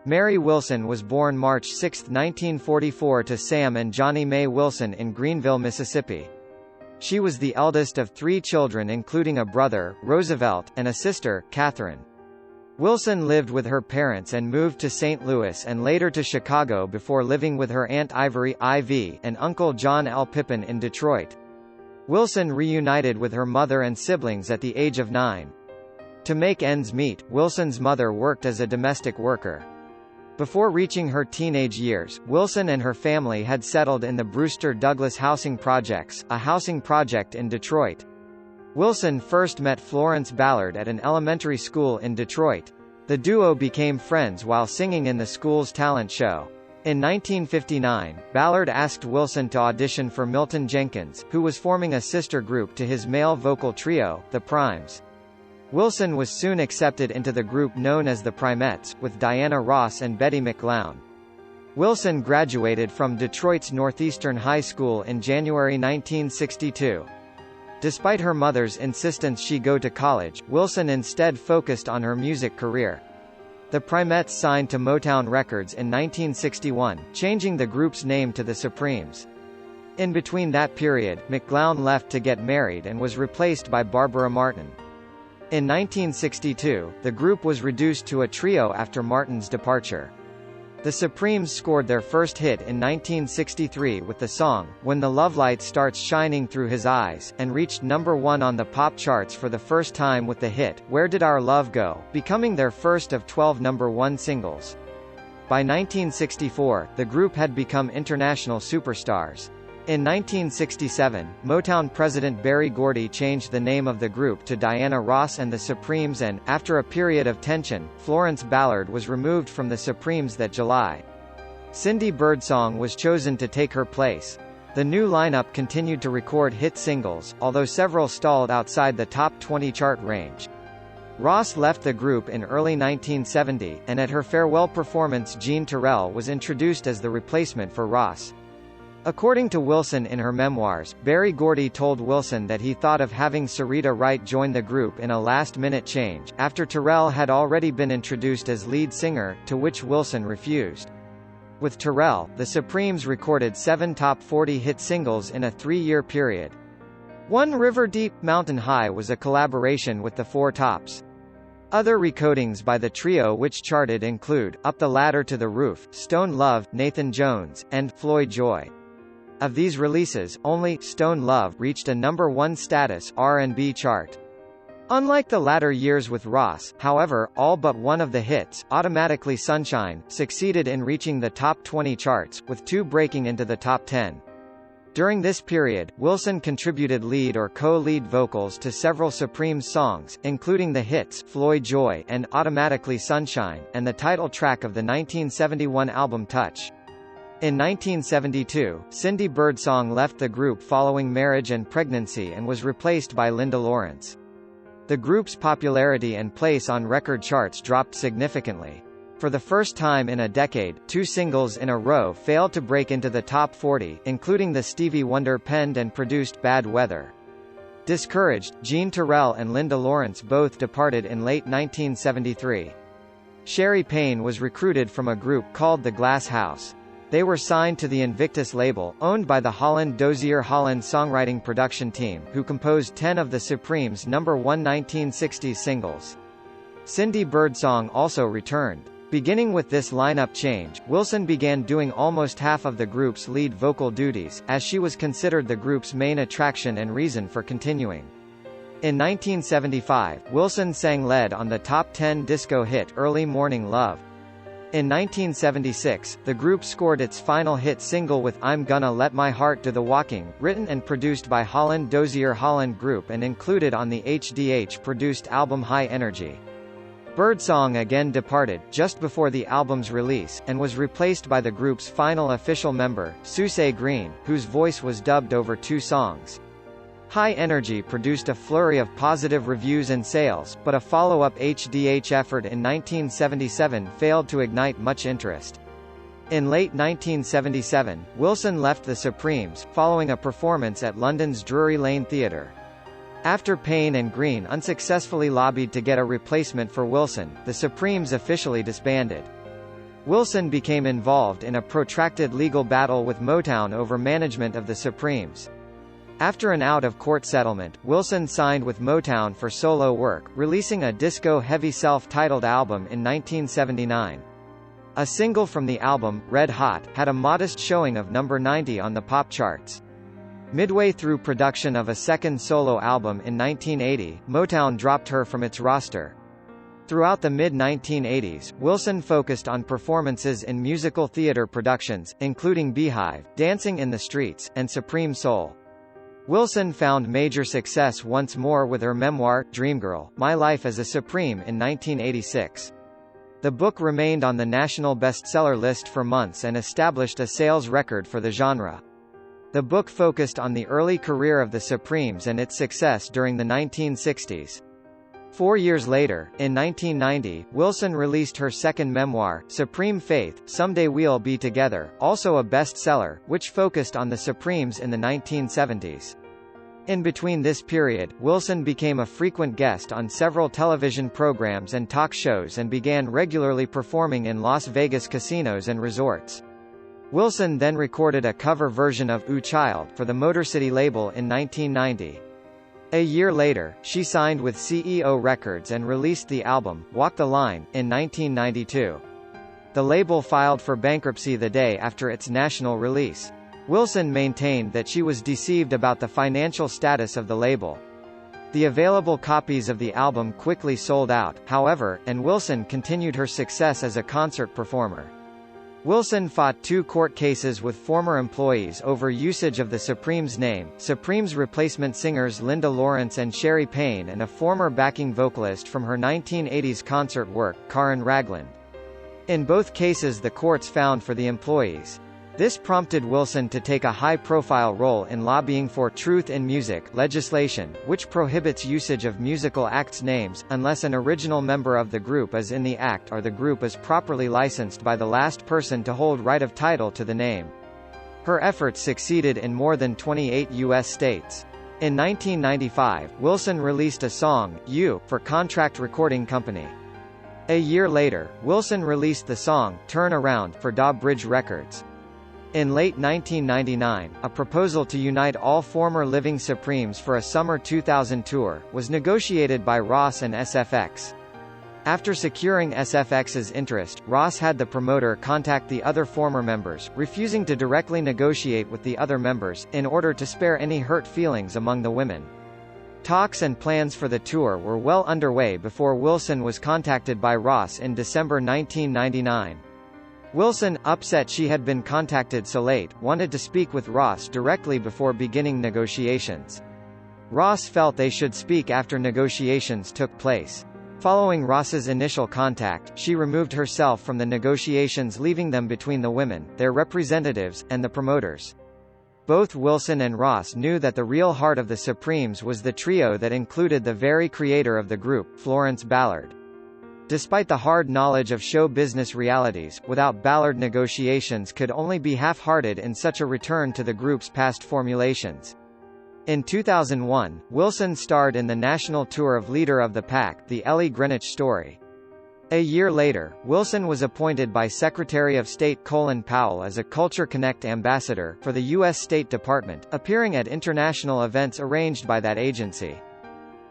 Mary Wilson was born March 6, 1944 to Sam and Johnny Mae Wilson in Greenville, Mississippi. She was the eldest of 3 children including a brother, Roosevelt, and a sister, Catherine. Wilson lived with her parents and moved to St. Louis and later to Chicago before living with her Aunt Ivory IV and Uncle John L. Pippin in Detroit. Wilson reunited with her mother and siblings at the age of 9. To make ends meet, Wilson's mother worked as a domestic worker. Before reaching her teenage years, Wilson and her family had settled in the Brewster Douglas Housing Projects, a housing project in Detroit. Wilson first met Florence Ballard at an elementary school in Detroit. The duo became friends while singing in the school's talent show. In 1959, Ballard asked Wilson to audition for Milton Jenkins, who was forming a sister group to his male vocal trio, the Primes. Wilson was soon accepted into the group known as the Primettes, with Diana Ross and Betty McLown. Wilson graduated from Detroit's Northeastern High School in January 1962. Despite her mother's insistence she go to college, Wilson instead focused on her music career. The Primettes signed to Motown Records in 1961, changing the group's name to the Supremes. In between that period, McLown left to get married and was replaced by Barbara Martin. In 1962, the group was reduced to a trio after Martin's departure. The Supremes scored their first hit in 1963 with the song, When the Lovelight Starts Shining Through His Eyes, and reached number 1 on the pop charts for the first time with the hit, Where Did Our Love Go?, becoming their first of 12 number 1 singles. By 1964, the group had become international superstars. In 1967, Motown president Berry Gordy changed the name of the group to Diana Ross and the Supremes and, after a period of tension, Florence Ballard was removed from the Supremes that July. Cindy Birdsong was chosen to take her place. The new lineup continued to record hit singles, although several stalled outside the top 20 chart range. Ross left the group in early 1970, and at her farewell performance Jean Terrell was introduced as the replacement for Ross. According to Wilson in her memoirs, Berry Gordy told Wilson that he thought of having Sarita Wright join the group in a last-minute change, after Terrell had already been introduced as lead singer, to which Wilson refused. With Terrell, the Supremes recorded 7 top 40 hit singles in a 3-year period. One River Deep, Mountain High was a collaboration with the Four Tops. Other recordings by the trio which charted include, Up the Ladder to the Roof, Stone Love, Nathan Jones, and Floyd Joy. Of these releases, only Stone Love reached a number 1 status R&B chart. Unlike the latter years with Ross, however, all but one of the hits, Automatically Sunshine, succeeded in reaching the top 20 charts, with 2 breaking into the top 10. During this period, Wilson contributed lead or co-lead vocals to several Supremes songs, including the hits Floyd Joy and Automatically Sunshine, and the title track of the 1971 album Touch. In 1972, Cindy Birdsong left the group following marriage and pregnancy and was replaced by Linda Lawrence. The group's popularity and place on record charts dropped significantly. For the first time in a decade, 2 singles in a row failed to break into the top 40, including the Stevie Wonder penned and produced Bad Weather. Discouraged, Jean Terrell and Linda Lawrence both departed in late 1973. Sherry Payne was recruited from a group called The Glass House. They were signed to the Invictus label, owned by the Holland Dozier Holland songwriting production team, who composed 10 of the Supremes' number 1 1960s singles. Cindy Birdsong also returned. Beginning with this lineup change, Wilson began doing almost half of the group's lead vocal duties, as she was considered the group's main attraction and reason for continuing. In 1975, Wilson sang lead on the top 10 disco hit Early Morning Love. In 1976, the group scored its final hit single with I'm Gonna Let My Heart Do the Walking, written and produced by Holland Dozier Holland Group and included on the HDH-produced album High Energy. Birdsong again departed, just before the album's release, and was replaced by the group's final official member, Susie Green, whose voice was dubbed over 2 songs. High Energy produced a flurry of positive reviews and sales, but a follow-up HDH effort in 1977 failed to ignite much interest. In late 1977, Wilson left the Supremes, following a performance at London's Drury Lane Theatre. After Payne and Green unsuccessfully lobbied to get a replacement for Wilson, the Supremes officially disbanded. Wilson became involved in a protracted legal battle with Motown over management of the Supremes. After an out-of-court settlement, Wilson signed with Motown for solo work, releasing a disco-heavy self-titled album in 1979. A single from the album, Red Hot, had a modest showing of number 90 on the pop charts. Midway through production of a second solo album in 1980, Motown dropped her from its roster. Throughout the mid-1980s, Wilson focused on performances in musical theater productions, including Beehive, Dancing in the Streets, and Supreme Soul. Wilson found major success once more with her memoir, Dreamgirl, My Life as a Supreme in 1986. The book remained on the national bestseller list for months and established a sales record for the genre. The book focused on the early career of the Supremes and its success during the 1960s. 4 years later, in 1990, Wilson released her second memoir, Supreme Faith, Someday We'll Be Together, also a bestseller, which focused on the Supremes in the 1970s. In between this period, Wilson became a frequent guest on several television programs and talk shows and began regularly performing in Las Vegas casinos and resorts. Wilson then recorded a cover version of Ooh Child for the Motor City label in 1990. A year later, she signed with CEO Records and released the album, Walk the Line, in 1992. The label filed for bankruptcy the day after its national release. Wilson maintained that she was deceived about the financial status of the label. The available copies of the album quickly sold out, however, and Wilson continued her success as a concert performer. Wilson fought 2 court cases with former employees over usage of the Supremes name, Supremes replacement singers Linda Lawrence and Sherry Payne, and a former backing vocalist from her 1980s concert work, Karen Ragland. In both cases the courts found for the employees. This prompted Wilson to take a high-profile role in lobbying for Truth in Music legislation, which prohibits usage of musical acts' names, unless an original member of the group is in the act or the group is properly licensed by the last person to hold right of title to the name. Her efforts succeeded in more than 28 U.S. states. In 1995, Wilson released a song, You, for Contract Recording Company. A year later, Wilson released the song, Turn Around, for Dawbridge Records. In late 1999, a proposal to unite all former living Supremes for a summer 2000 tour, was negotiated by Ross and SFX. After securing SFX's interest, Ross had the promoter contact the other former members, refusing to directly negotiate with the other members, in order to spare any hurt feelings among the women. Talks and plans for the tour were well underway before Wilson was contacted by Ross in December 1999. Wilson, upset she had been contacted so late, wanted to speak with Ross directly before beginning negotiations. Ross felt they should speak after negotiations took place. Following Ross's initial contact, she removed herself from the negotiations, leaving them between the women, their representatives, and the promoters. Both Wilson and Ross knew that the real heart of the Supremes was the trio that included the very creator of the group, Florence Ballard. Despite the hard knowledge of show business realities, without Ballard negotiations could only be half-hearted in such a return to the group's past formulations. In 2001, Wilson starred in the national tour of Leader of the Pack, The Ellie Greenwich Story. A year later, Wilson was appointed by Secretary of State Colin Powell as a Culture Connect ambassador for the U.S. State Department, appearing at international events arranged by that agency.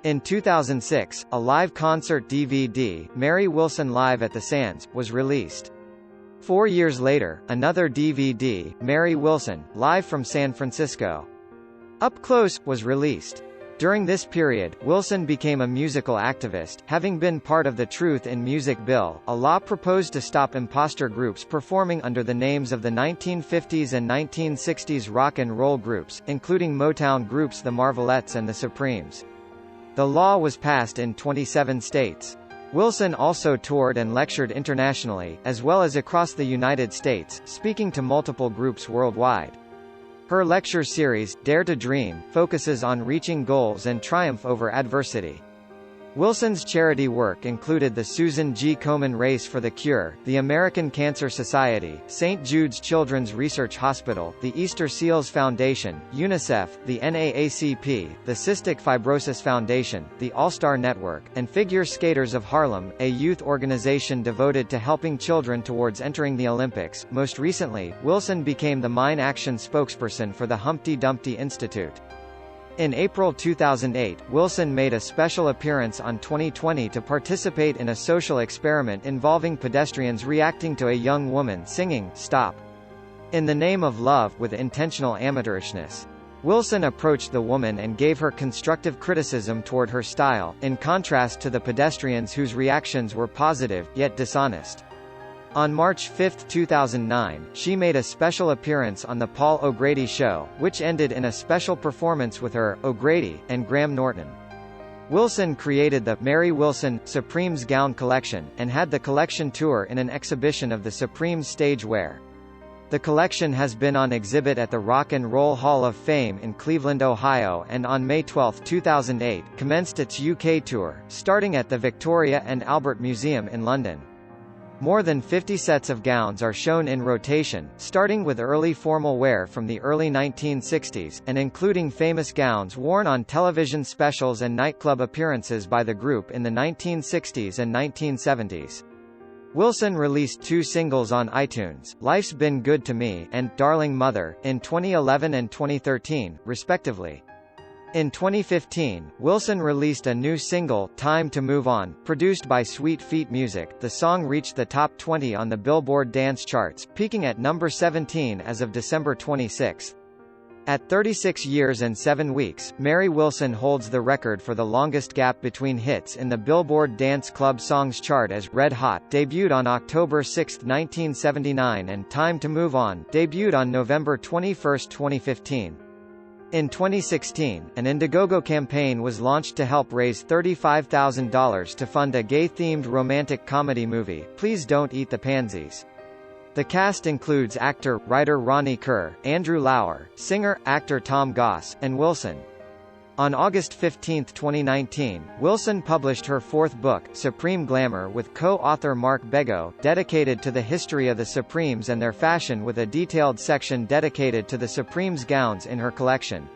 In 2006, a live concert DVD, Mary Wilson Live at the Sands, was released. 4 years later, another DVD, Mary Wilson, Live from San Francisco. Up Close, was released. During this period, Wilson became a musical activist, having been part of the Truth in Music Bill, a law proposed to stop imposter groups performing under the names of the 1950s and 1960s rock and roll groups, including Motown groups the Marvelettes and the Supremes. The law was passed in 27 states. Wilson also toured and lectured internationally, as well as across the United States, speaking to multiple groups worldwide. Her lecture series, Dare to Dream, focuses on reaching goals and triumph over adversity. Wilson's charity work included the Susan G. Komen Race for the Cure, the American Cancer Society, St. Jude's Children's Research Hospital, the Easter Seals Foundation, UNICEF, the NAACP, the Cystic Fibrosis Foundation, the All-Star Network, and Figure Skaters of Harlem, a youth organization devoted to helping children towards entering the Olympics. Most recently, Wilson became the Mine Action spokesperson for the Humpty Dumpty Institute. In April 2008, Wilson made a special appearance on 2020 to participate in a social experiment involving pedestrians reacting to a young woman singing, "Stop. In the Name of Love" with intentional amateurishness. Wilson approached the woman and gave her constructive criticism toward her style, in contrast to the pedestrians whose reactions were positive, yet dishonest. On March 5, 2009, she made a special appearance on The Paul O'Grady Show, which ended in a special performance with her, O'Grady, and Graham Norton. Wilson created the Mary Wilson Supremes Gown Collection, and had the collection tour in an exhibition of the Supremes stage wear. The collection has been on exhibit at the Rock and Roll Hall of Fame in Cleveland, Ohio, and on May 12, 2008, commenced its UK tour, starting at the Victoria and Albert Museum in London. More than 50 sets of gowns are shown in rotation, starting with early formal wear from the early 1960s, and including famous gowns worn on television specials and nightclub appearances by the group in the 1960s and 1970s. Wilson released 2 singles on iTunes, Life's Been Good to Me and Darling Mother, in 2011 and 2013, respectively. In 2015, Wilson released a new single, Time to Move On, produced by Sweet Feet Music. The song reached the top 20 on the Billboard dance charts, peaking at number 17 as of December 26. At 36 years and 7 weeks, Mary Wilson holds the record for the longest gap between hits in the Billboard Dance Club Songs chart, as Red Hot debuted on October 6, 1979 and Time to Move On debuted on November 21, 2015. In 2016, an Indiegogo campaign was launched to help raise $35,000 to fund a gay-themed romantic comedy movie, Please Don't Eat the Pansies. The cast includes actor-writer Ronnie Kerr, Andrew Lauer, singer-actor Tom Goss, and Wilson. On August 15, 2019, Wilson published her 4th book, Supreme Glamour, with co-author Mark Bego, dedicated to the history of the Supremes and their fashion, with a detailed section dedicated to the Supremes gowns in her collection.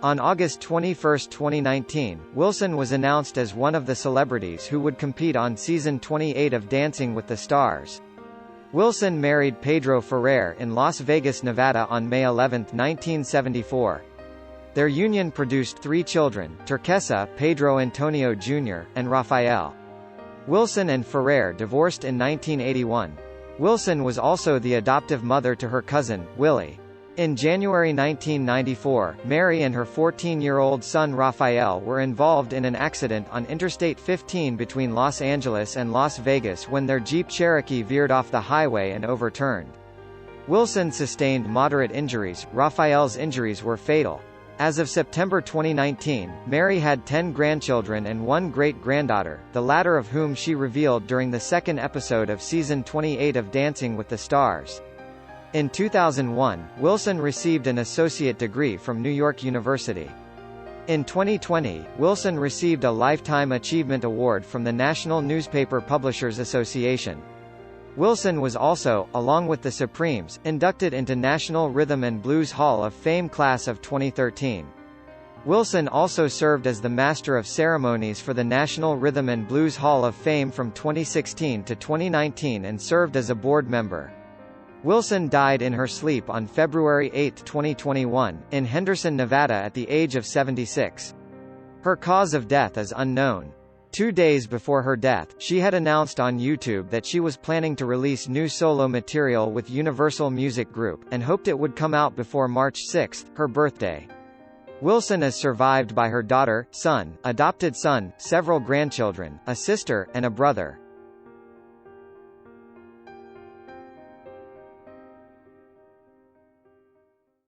On August 21, 2019, Wilson was announced as one of the celebrities who would compete on season 28 of Dancing with the Stars. Wilson married Pedro Ferrer in Las Vegas, Nevada on May 11, 1974. Their union produced 3 children, Turquesa, Pedro Antonio Jr., and Rafael. Wilson and Ferrer divorced in 1981. Wilson was also the adoptive mother to her cousin, Willie. In January 1994, Mary and her 14-year-old son Rafael were involved in an accident on Interstate 15 between Los Angeles and Las Vegas when their Jeep Cherokee veered off the highway and overturned. Wilson sustained moderate injuries. Rafael's injuries were fatal. As of September 2019, Mary had 10 grandchildren and 1 great-granddaughter, the latter of whom she revealed during the 2nd episode of season 28 of Dancing with the Stars. In 2001, Wilson received an associate degree from New York University. In 2020, Wilson received a Lifetime Achievement Award from the National Newspaper Publishers Association. Wilson was also, along with the Supremes, inducted into National Rhythm and Blues Hall of Fame class of 2013. Wilson also served as the Master of Ceremonies for the National Rhythm and Blues Hall of Fame from 2016 to 2019 and served as a board member. Wilson died in her sleep on February 8, 2021, in Henderson, Nevada at the age of 76. Her cause of death is unknown. 2 days before her death, she had announced on YouTube that she was planning to release new solo material with Universal Music Group, and hoped it would come out before March 6, her birthday. Wilson is survived by her daughter, son, adopted son, several grandchildren, a sister, and a brother.